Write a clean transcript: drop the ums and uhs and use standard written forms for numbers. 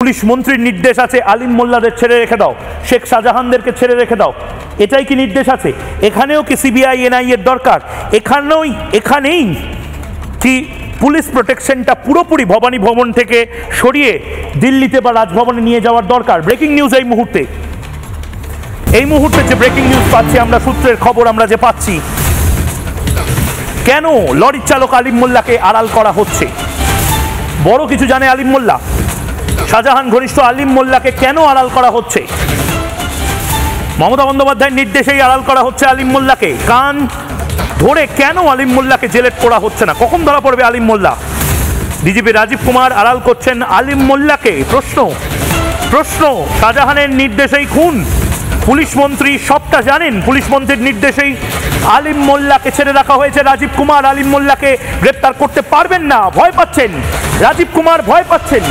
Police মন্ত্রীর নির্দেশ আছে আলিম মোল্লাদের ছেড়ে রেখে দাও, শেখ শাহজাহানদেরকে ছেড়ে রেখে দাও, এটাই কি নির্দেশ আছে? এখানেও কি সিবিআই এনআইএ এর দরকার? এখানেই কি পুলিশ প্রোটেকশনটা পুরোপুরি ভবানী ভবন থেকে সরিয়ে দিল্লিতে বা রাজভবনে নিয়ে যাওয়ার দরকার? ব্রেকিং নিউজ এই মুহূর্তে যে ব্রেকিং নিউজ পাচ্ছি আমরা, সূত্রের খবর আমরা যে পাচ্ছি, কেন লরির চালক আলিম মোল্লাকে আড়াল করা হচ্ছে? বড় কিছু জানে আলিম মোল্লা? শাহজাহান ঘনিষ্ঠ আলিম মোল্লাকে কেন আড়াল করা হচ্ছে? মমতা বন্দ্যোপাধ্যায়ের নির্দেশেই আড়াল করা হচ্ছে আলিম মোল্লাকে। কান ধরে কেন আলিম মোল্লাকে জেলে পড়া হচ্ছে না? কখন ধরা পড়বে আলিম মোল্লা? ডিজিপি রাজীব কুমার আড়াল করছেন আলিম মোল্লাকে। প্রশ্ন শাহজাহানের নির্দেশেই খুন, পুলিশ মন্ত্রী সবটা জানেন, পুলিশ মন্ত্রীর নির্দেশেই আলিম মোল্লাকে ছেড়ে রাখা হয়েছে। রাজীব কুমার আলিম মোল্লাকে গ্রেপ্তার করতে পারবেন না, ভয় পাচ্ছেন, রাজীব কুমার ভয় পাচ্ছেন।